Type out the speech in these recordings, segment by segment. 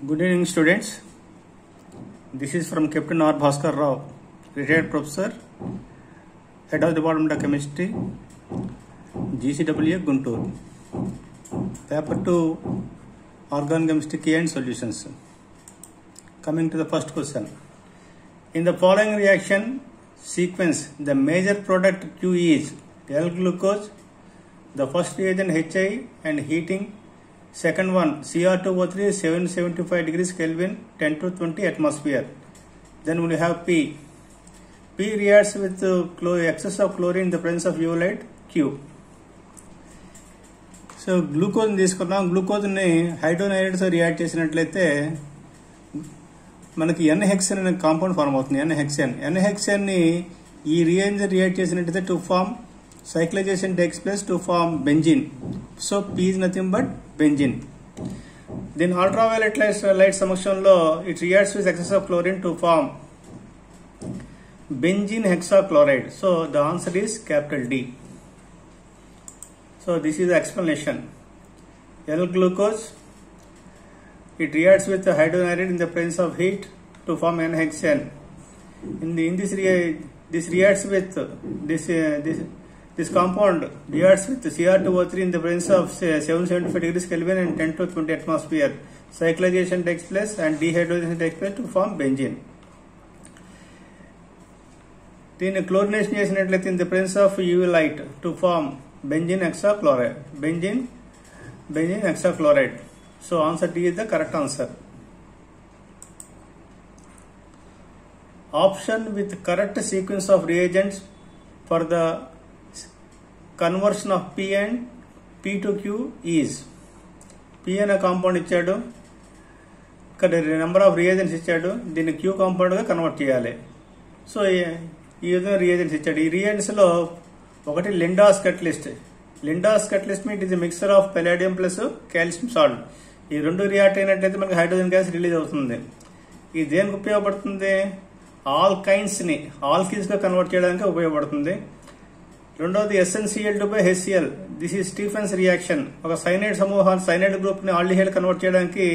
Good evening, students. This is from Captain R. Bhaskar Rao, retired professor, head of Department of Chemistry, GCWA Guntur. Paper 2, Organic Chemistry Key and Solutions. Coming to the first question. In the following reaction sequence, the major product Q is L-glucose, the first reagent HI and heating, second one Cr2O3 775 degrees Kelvin 10 to 20 atmosphere. Then we have P. P reacts with excess of chlorine in the presence of UV light Q. So glucose తీసుకున్నాం. Glucose ని హైడ్రోనైడ్రేట్ తో react చేసినట్లయితే మనకి N-హెక్సేన్ అనే compound form అవుతుంది. N hexane ని ఈ reaction react చేసినట్లయితే to form cyclization takes place to form benzene. So P is nothing but benzene. Then ultraviolet light సమక్షంలో it reacts with excess of chlorine to form benzene hexachloride. So the answer is capital D. So this is the explanation. L-glucose, it reacts with the hydrogenide in the presence of heat to form N-hexane. This reacts with this compound reacts with Cr2O3 in the presence of 775 degrees Kelvin and 10 to 20 atmosphere. Cyclization takes place and dehydrogenation takes place to form benzene. Then chlorination చేసినట్లయితే in the presence of UV light to form benzene hexachloride. Benzene hexachloride. So answer D is the correct answer. Option with correct sequence of reagents for the conversion of P and P to Q is P అనే compound ఇచ్చాడు, ఇక్కడ number of reagents ఇచ్చాడు, దీన్ని Q compound గా convert చేయాలి. So ఈ విధంగా reagents ఇచ్చాడు. ఈ రియేజెంట్స్ లో ఒకటి Lindlar catalyst. Lindlar catalyst meet is mixture of palladium plus calcium salt. ఈ రెండు రియాక్ట్ అయినట్లయితే మనకి హైడ్రోజన్ గ్యాస్ రిలీజ్ అవుతుంది. ఇది దేనికి ఉపయోగపడుతుంది? ఆల్కైన్స్ ని ఆల్కిన్స్ గా కన్వర్ట్ చేయడానికి ఉపయోగపడుతుంది. రెండోది SnCl2/HCl. This is Stephens reaction. ఒక సైనైడ్ సమూహాన్ని సైనైడ్ గ్రూప్ ని ఆల్డిహైడ్ కన్వర్ట్ చేయడానికి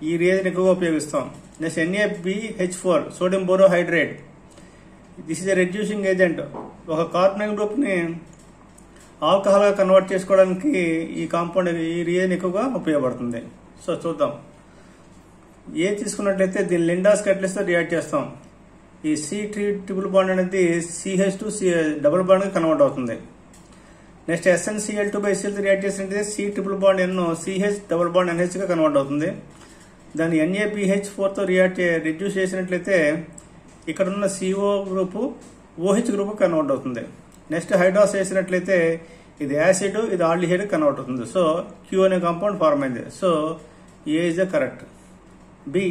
ఈ రియేజెంట్ ఎక్కువగా ఉపయోగిస్తాం. Next NaBH4 sodium borohydride. This is a reducing agent. ఒక కార్బనైల్ గ్రూప్ ని ఆల్కహాల్ గా కన్వర్ట్ చేసుకోవడానికి ఈ కాంపౌండ్ ఈ రియేజెంట్ ఎక్కువగా ఉపయోగపడుతుంది. సో చూద్దాం. ఏ తీసుకున్నట్లయితే దీన్ని లిండాస్ కటలిస్ట్ తో రియాక్ట్ చేస్తాం. ఈ C3 బాండ్ అనేది CH2 డబుల్ బాండ్ గా కన్వర్ట్ అవుతుంది. నెక్స్ట్ SnCl2/HCl రియాక్ట్ చేసినట్లయితే C3 బాండ్ ఎన్నో CH డబుల్ బాండ్ NH గా కన్వర్ట్ అవుతుంది. దాన్ని NaBH4 తో రిడ్యూస్ చేసినట్లయితే ఇక్కడ ఉన్న CO group OH group convert అవుతుంది. నెక్స్ట్ హైడ్రాస్ చేసినట్లయితే ఇది యాసిడ్, ఇది ఆల్డిహైడ్ కన్వర్ట్ అవుతుంది. సో Q అనే కాంపౌండ్ ఫార్మ్ అయింది. So A is the correct. B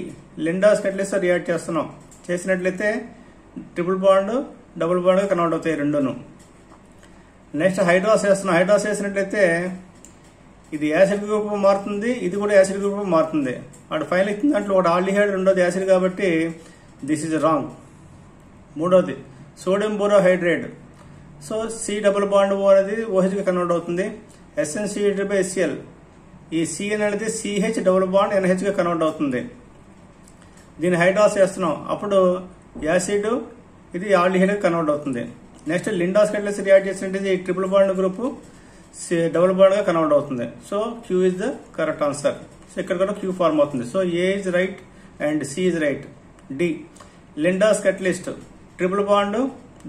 Lindlar catalyst తో రియాక్ట్ చేసినట్లయితే ట్రిపుల్ బాండ్ డబుల్ బాండ్ గా కన్వర్ట్ అవుతాయి రెండును. నెక్స్ట్ హైడ్రాస్ చేసినట్లయితే ఇది యాసిడ్ గ్రూప్ మారుతుంది, ఇది కూడా యాసిడ్ గ్రూప్ మారుతుంది. అటు ఫైనల్ ఇచ్చిన దాంట్లో ఒకటి ఆల్డిహైడ్, రెండోది యాసిడ్ కాబట్టి దిస్ ఇస్ రాంగ్. మూడోది sodium borohydride. So C double bond అనేది OH గా కన్వర్ట్ అవుతుంది. SnCl2/HCl. ఈ C అనేది CH డబుల్ బాండ్ NH గా కన్వర్ట్ అవుతుంది. దీన్ని హైడ్రాస్ చేస్తున్నాం, అప్పుడు యాసిడ్ ఇది ఆల్డిహైడ్ కన్వర్ట్ అవుతుంది. నెక్స్ట్ లిండాస్ కటలిస్ట్ రియాక్ట్ చేసినట్టు ఈ triple bond group double bond గా కన్వర్ట్ అవుతుంది. So Q is the correct answer. So ఇక్కడ కూడా Q ఫార్మ్ అవుతుంది. So A is right and C is right. D Lindlar catalyst triple bond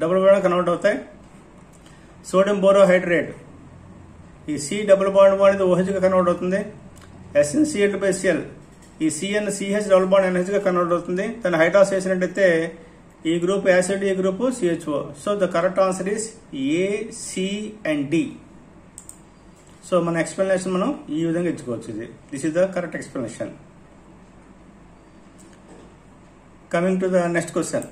double bond convert అవుతాయి. Sodium borohydrate ఈ C double bond అనేది OH గా convert అవుతుంది. SnCl2/HCl ఈ CN CH double bond NH గా convert అవుతుంది. దాన్ని హైడ్రాస్ చేసినట్టయితే ఈ గ్రూప్ యాసిడ్, ఈ group CHO. So the correct answer is A, C and D. So మన ఎక్స్ప్లెనేషన్ మనం ఈ విధంగా ఇచ్చుకోవచ్చు. This is the correct explanation. Coming to the next question.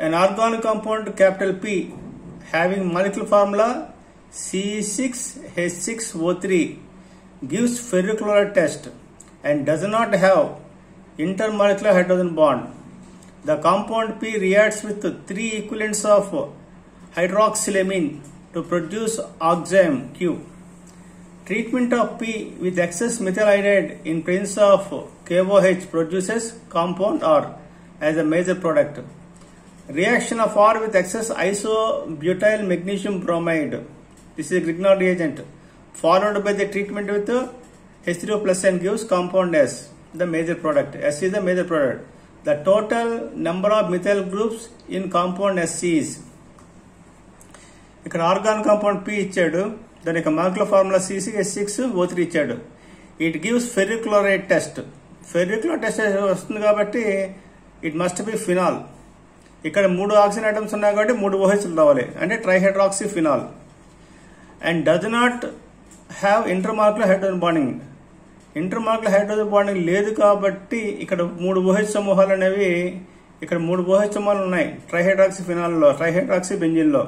An organic compound capital P having molecular formula C6H6O3 gives ferrochloride test and does not have intermolecular hydrogen bond. The compound P reacts with 3 equivalents of hydroxylamine to produce oxime Q. Treatment of P with excess methyl iodide in presence of KOH produces compound R as a major product. Reaction of R with excess isobutyl magnesium bromide. This is a Grignard reagent. Followed by the treatment with H3O plus and gives compound S, the major product. S is the major product. The total number of methyl groups in compound S is. ఇక్కడ organ compound P ఇచ్చాడు, దాని యొక్క molecular formula C6H6O3 ఇచ్చాడు. It gives ferric chloride test. Ferric chloride test వస్తుంది కాబట్టి it must be phenol. ఇక్కడ 3 oxygen items ఉన్నాయి కాబట్టి 3 OH రావాలి, అంటే trihydroxy phenol. And does not have intermolecular hydrogen bonding. Intermolecular hydrogen bonding లేదు కాబట్టి ఇక్కడ 3 OH సమూహాలు అనేవి, ఇక్కడ 3 OH సమూహాలు ఉన్నాయి ట్రైహైడ్రాక్సీ ఫినాల్లో, ట్రైహైడ్రాక్సీ బెంజిన్లో.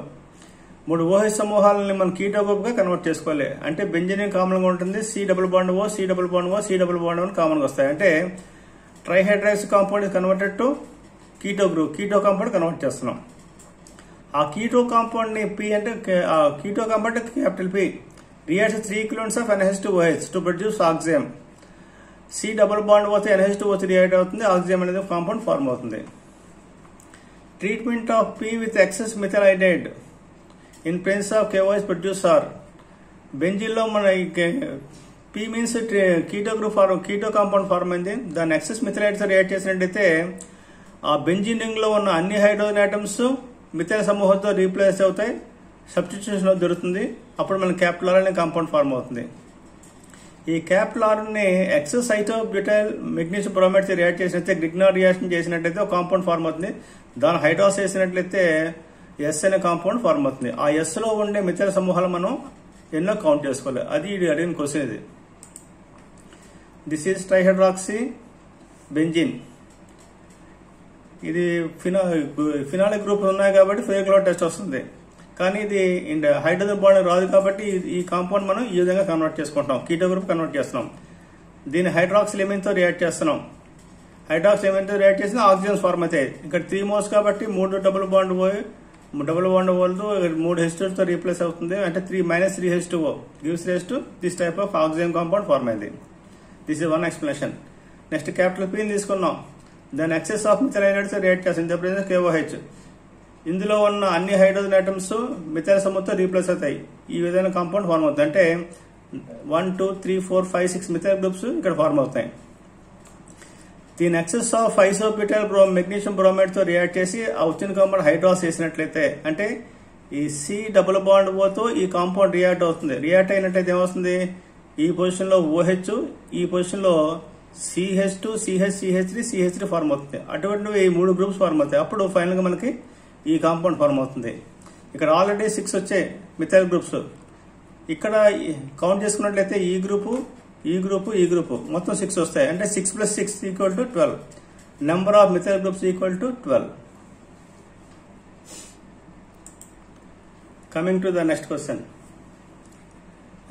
3 OH సమూహాలని మనం కీటో గ్రూప్ గా కన్వర్ట్ చేసుకోవాలి. అంటే బెంజిన్ కామన్ గా ఉంటుంది, C double bond O, C double bond O, C double bond O common గా వస్తాయి. అంటే trihydroxy compound is converted to keto group, keto compound convert చేస్తున్నాం. ఆ కీటో కాంపౌండ్ ని P అంటే keto compound capital P reacts 3 equivalents of NH2OH to produce oxime. C double bond O తో NH2O3 react అవుతుంది, oxygen అనేది compound form అవుతుంది. Treatment of P with excess methyl iodide in presence of KOH produce R. బెంజిన్లో మన P means keto group form, keto compound form అయింది. దాన్ని excess methyl తో react చేసినట్టయితే ఆ బెంజిన్ రింగ్ లో ఉన్న అన్ని హైడ్రోజన్ ఐటమ్స్ మిథైల్ సమూహంతో రీప్లేస్ అవుతాయి, సబ్స్టిట్యూషన్ దొరుకుతుంది. అప్పుడు మన క్యాపిటల్ R అనే కాంపౌండ్ ఫార్మ్ అవుతుంది. ఈ క్యాపిటల్ R ని ఎక్సెస్ ఐసోబ్యూటైల్ మెగ్నీషియం బ్రోమైడ్ తో రియాక్ట్ చేసినట్లయితే, గ్రిగ్నార్ రియాక్షన్ చేసినట్లయితే ఒక కాంపౌండ్ ఫార్మ్ అవుతుంది. దాన్ని హైడ్రాస్ చేసినట్లయితే ఎస్ అనే కాంపౌండ్ ఫార్మ్ అవుతుంది. ఆ ఎస్ లో ఉండే మిథైల్ సమూహాలు మనం ఎన్నో కౌంట్ చేసుకోవాలి. అది అడిగిన క్వశ్చన్ ఇది. This is trihydroxy benzene. ఇది ఫినాలిక్ గ్రూప్ ఉన్నాయి కాబట్టి ఫెర్రిక్లోరైడ్ టెస్ట్ వస్తుంది. కానీ ఇది హైడ్రోజన్ బాండ్ రాదు కాబట్టి ఈ కాంపౌండ్ మనం ఈ విధంగా కన్వర్ట్ చేసుకుంటాం, కీటో గ్రూప్ కన్వర్ట్ చేస్తున్నాం. దీన్ని హైడ్రాక్సిల్ ఎమిన్ తో రియాక్ట్ చేస్తున్నాం. హైడ్రాక్సిల్ ఎమిన్ తో రియాక్ట్ చేసిన ఆక్సిజన్స్ ఫార్మ్ అవుతాయి. ఇక్కడ 3 మోల్స్ కాబట్టి 3 డబుల్ బాండ్ ఓల్తో 3 H2 తో రీప్లేస్ అవుతుంది. అంటే 3 H2O gives rise to this type of oxygen compound form అయింది. This is one explanation. Next capital P తీసుకున్నాం. దాని ఎక్సెస్ ఆఫ్ మిథైల్ ఐనైడ్ తో రియాక్ట్ చేస్తుంది, KOH. ఇందులో ఉన్న అన్ని హైడ్రోజన్ ఐటమ్స్ మిథైల్ సమూహంతో రీప్లేస్ అవుతాయి. ఈ విధంగా కాంపౌండ్ ఫార్మ్ అవుతుంది. అంటే 1, 2, 3, 4, 5, 6 మిథైల్ గ్రూప్స్ ఇక్కడ ఫార్మ్ అవుతాయి. దీని excess of isobutyl magnesium bromide తో రియాక్ట్ చేసి ఆ వచ్చిన కాంపౌండ్ హైడ్రాస్ చేసినట్లయితే, అంటే ఈ C డబుల్ బాండ్ O తో ఈ కాంపౌండ్ రియాక్ట్ అవుతుంది. రియాక్ట్ అయినట్లయితే ఏమవుతుంది, ఈ పొజిషన్ లో OH, ఈ పొజిషన్ లో CH2, CH3, CH3 ఫార్మ్ అవుతుంది. అటువంటివి 3 గ్రూప్స్ ఫార్మ్ అవుతాయి. అప్పుడు ఫైనల్ గా మనకి ఈ కాంపౌండ్ ఫార్మ్ అవుతుంది. ఇక్కడ ఆల్రెడీ 6 వచ్చాయి మిథైల్ గ్రూప్స్. ఇక్కడ కౌంట్ చేసుకున్నట్లయితే ఈ గ్రూపు, ఈ గ్రూపు, ఈ గ్రూపు మొత్తం 6 వస్తాయి. అంటే 6 + 6 = 12. Number of methyl groups = 12. Coming to the next question.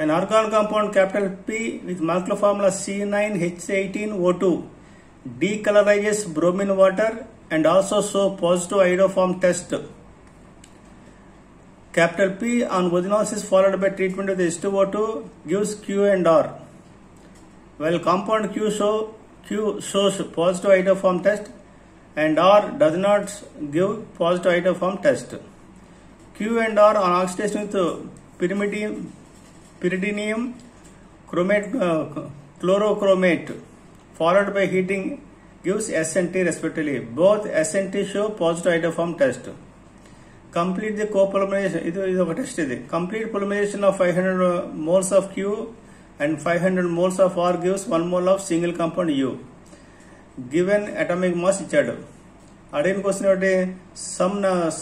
An argon compound capital P with molecular formula C9H18O2 decolorizes bromine water and also show positive iodoform test. Capital P on ozinolysis followed by treatment with H2O2 gives Q and R. While compound Q shows positive iodoform test and R does not give positive iodoform test. Q and R on oxidation with pyridinium chlorochromate followed by heating gives S and T respectively. Both S and T show positive iodoform test. Complete the copolymerization. This is a test. Complete polymerization of 500 moles of Q and 500 moles of R gives 1 mole of single compound U. Given atomic mass ఇచ్చాడు. అడిగిన question ఒకటి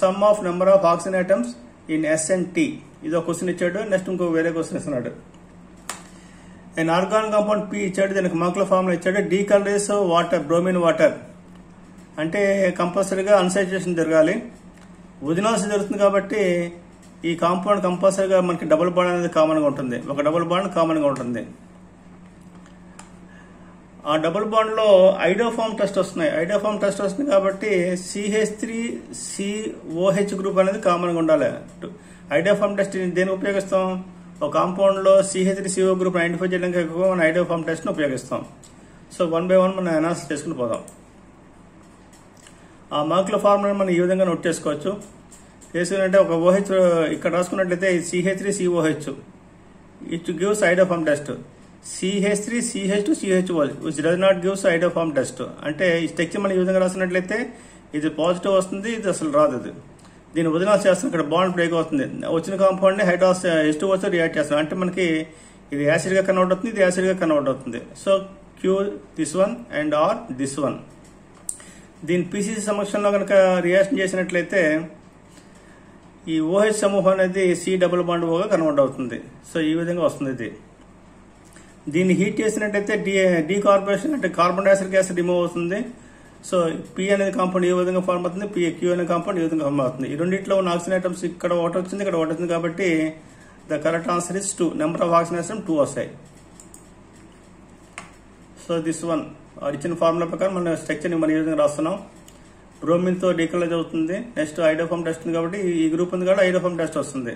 some of number of oxygen items in S and T. ఇది ఒక question ఇచ్చాడు. Next ఇంకో వేరే question ఇస్తున్నాడు. And organ compound P ఇచ్చాడు, దానికి మాలిక్యులర్ ఫార్ములా ఇచ్చాడు. డీకలరైజ్ వాటర్, బ్రోమిన్ వాటర్. అంటే కంపల్సరీగా అన్సైచురేషన్ జరగాలి. ఓజోనాలిసిస్ జరుగుతుంది కాబట్టి ఈ కాంపౌండ్ కంపల్సరీగా మనకి డబుల్ బాండ్ అనేది కామన్ గా ఉంటుంది. ఒక డబుల్ బాండ్ కామన్ గా ఉంటుంది. ఆ డబుల్ బాండ్ లో ఐడోఫార్మ్ టెస్ట్ వస్తున్నాయి. ఐడోఫార్మ్ టెస్ట్ వస్తుంది కాబట్టి CH3COH గ్రూప్ అనేది కామన్ గా ఉండాలి. ఐడోఫార్మ్ టెస్ట్ దేనికి ఉపయోగిస్తాం, ఒక కాంపౌండ్లో CH3CO గ్రూప్ ఐడెంటిఫై చేయడానికి ఎక్కువ మనం ఐడియోఫార్మ్ టెస్ట్ని ఉపయోగిస్తాం. సో 1 by 1 మనం అనాలిసిస్ చేసుకుని పోదాం. ఆ మార్కుల ఫార్ములా మనం ఈ విధంగా నోట్ చేసుకోవచ్చు. చేసుకున్నట్టే ఒక OH ఇక్కడ రాసుకున్నట్లయితే CH3COH it gives iodoform test. CH3CH2CH which does not gives iodoform test. అంటే ఈ స్ట్రక్చర్ మనం ఈ విధంగా రాసినట్లయితే ఇది పాజిటివ్ వస్తుంది, ఇది అసలు రాదు. ఇది దీన్ని వదిలాల్సి చేస్తాం, ఇక్కడ బాండ్ బ్రేక్ అవుతుంది. వచ్చిన కాంపౌండ్ ని హైడ్రాక్స్ H2O రియాక్ట్ చేస్తాం. అంటే మనకి ఇది యాసిడ్ గా కన్వర్ట్ అవుతుంది, ఇది యాసిడ్ గా కన్వర్ట్ అవుతుంది. So Q this one and R this one. దీని PCC సమక్షంలో కనుక రియాక్షన్ చేసినట్లయితే ఈ OH సమూహం అనేది C డబుల్ బాండ్ O గా కన్వర్ట్ అవుతుంది. సో ఈ విధంగా వస్తుంది ఇది. దీన్ని హీట్ చేసినట్లయితే డీకార్బొనేషన్ అంటే కార్బన్ డైఆక్సైడ్ గ్యాస్ రిమూవ్ అవుతుంది. సో P అనేది కాంపౌండ్ ఈ విధంగా ఫార్మ్ అవుతుంది, Q అనే కాంపౌండ్ ఈ విధంగా ఫార్మ్ అవుతుంది. ఈ రెండింటిలో ఉన్న ఆక్సిజన్ ఐటమ్స్ ఇక్కడ ఒకటి వచ్చింది, ఇక్కడ ఒకటి వచ్చింది. కాబట్టి the correct answer is 2. Number of oxygen items 2 వస్తాయి. సో దిస్ వన్ ఇచ్చిన ఫార్ములా ప్రకారం మన స్ట్రక్చర్ ని మనం ఈ విధంగా రాస్తున్నాం. బ్రోమిన్ తో డీకలైజ్ అవుతుంది. నెక్స్ట్ ఐడియోఫార్మ్ టెస్ట్ ఉంది కాబట్టి ఈ గ్రూప్ ఉంది కాబట్టి ఐడియోఫార్మ్ టెస్ట్ వస్తుంది.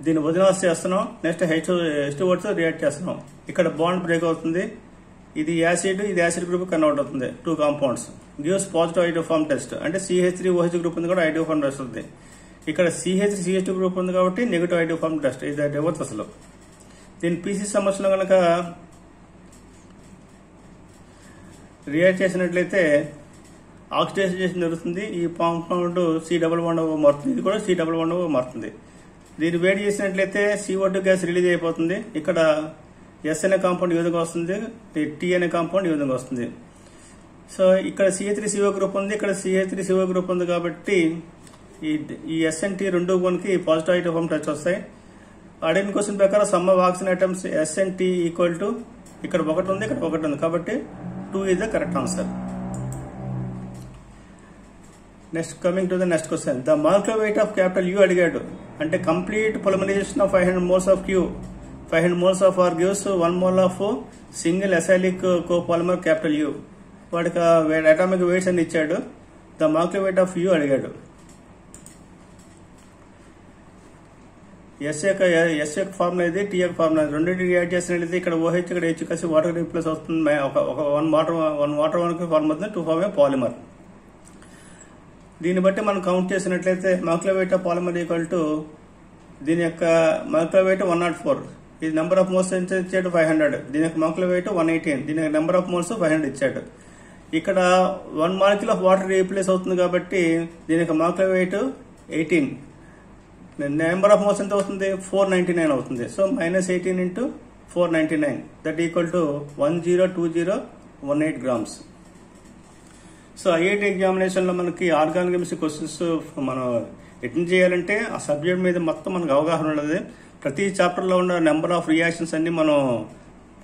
దీన్ని వదిలాల్సి చేస్తున్నాం. నెక్స్ట్ H2O రియాక్ట్ చేస్తున్నాం. ఇక్కడ బాండ్ బ్రేక్ అవుతుంది. ఇది యాసిడ్, ఇది యాసిడ్ గ్రూప్ కన్వర్ట్ అవుతుంది. 2 కాంపౌండ్స్ గివ్స్ పాజిటివ్ ఐడియోఫార్మ్ టెస్ట్. అంటే CH3OH గ్రూప్ ఉంది కూడా ఐడియోఫార్మ్ టెస్ట్ ఉంది. ఇక్కడ CH3CH2 గ్రూప్ ఉంది కాబట్టి నెగిటివ్ ఐడియోఫార్మ్ టెస్ట్. ఇది రివర్స్ అసలు. దీని PCC సమస్యలో కనుక రియాక్ట్ చేసినట్లయితే ఆక్సిడైజేషన్ జరుగుతుంది. ఈ compound C double bond O మారుతుంది, ఇది కూడా C డబుల్ బాండ్ O మారుతుంది. దీన్ని వేడి చేసినట్లయితే CO2 గ్యాస్ రిలీజ్ అయిపోతుంది. ఇక్కడ S అనే కాంపౌండ్ ఈ విధంగా వస్తుంది, T అనే కాంపౌండ్ ఈ విధంగా వస్తుంది. సో ఇక్కడ CH3CO గ్రూప్ ఉంది, ఇక్కడ CH3CO గ్రూప్ ఉంది. కాబట్టి ఈ S and T రెండు మనకి పాజిటివ్ ఐడియోఫార్మ్ టెస్ట్ వస్తాయి. అడిగిన క్వశ్చన్ ప్రకారం some of oxygen items S and T equal to ఇక్కడ ఒకటి ఉంది, ఇక్కడ ఒకటి ఉంది. కాబట్టి 2 is the correct answer. Next coming to the next question. The molecular weight of capital U అడిగాడు. అంటే complete polymerisation of 500 moles of Q, 500 moles of R gives 1 mole of single acyclic copolymer capital U. వాడికి atomic weights అని ఇచ్చాడు. The molecular weight of U అడిగాడు. S యొక్క formula ఇది, T యొక్క formula. రెండింటిని రియాక్ట్ చేసినట్లయితే ఇక్కడ OH ఇక్కడ H కలిసి వాటర్ రీప్లేస్ అవుతుంది. ఒక 1 వాటర్ ఫార్మ్ అవుతుంది, 2 ఫార్మ్ పాలిమర్. దీన్ని బట్టి మనం కౌంట్ చేసినట్లయితే molecular weight of polymer equal to దీని యొక్క మాలిక్యులర్ వెయిట్ 104. ఇది నెంబర్ ఆఫ్ మోల్స్ ఇచ్చాడు 500. దీని యొక్క మాలిక్యులర్ వెయిట్ 118. దీని యొక్క నెంబర్ ఆఫ్ మోల్స్ 500 ఇచ్చాడు. ఇక్కడ 1 మాలిక్యూల్ ఆఫ్ వాటర్ రీప్లేస్ అవుతుంది కాబట్టి దీని యొక్క molecular weight 18. Number of moles ఎంత అవుతుంది? 499 అవుతుంది. So -18 into 499 that equal to 102018 grams. So IIT examination లో మనకి ఆర్గానిక్ కెమిస్ట్రీ క్వశ్చన్స్ మనం అటెండ్ చేయాలంటే ఆ సబ్జెక్ట్ మీద మొత్తం మనకు అవగాహన ఉన్నది. ప్రతి చాప్టర్ లో ఉన్న నెంబర్ ఆఫ్ రియాక్షన్స్ అన్ని మనం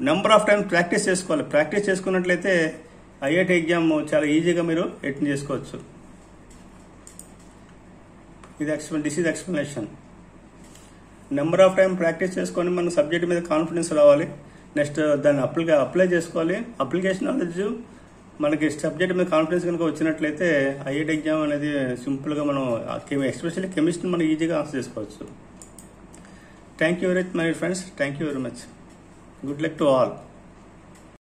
నెంబర్ ఆఫ్ టైం ప్రాక్టీస్ చేసుకోవాలి. ప్రాక్టీస్ చేసుకున్నట్లయితే IIT ఎగ్జామ్ చాలా ఈజీగా మీరు అటెండ్ చేసుకోవచ్చు. This is explanation. Number of time practice చేసుకొని మన సబ్జెక్ట్ మీద కాన్ఫిడెన్స్ రావాలి. నెక్స్ట్ దాన్ని అప్లై చేసుకోవాలి. అప్లికేషన్ నాలెడ్జ్ మనకి సబ్జెక్ట్ మీద కాన్ఫిడెన్స్ కనుక వచ్చినట్లయితే IIT ఎగ్జామ్ అనేది సింపుల్ గా మనం ఎస్పెషల్లీ కెమిస్ట్రీ మనం ఈజీగా ఆన్సర్ చేసుకోవచ్చు. Thank you very much my friends. Thank you very much. Good luck to all.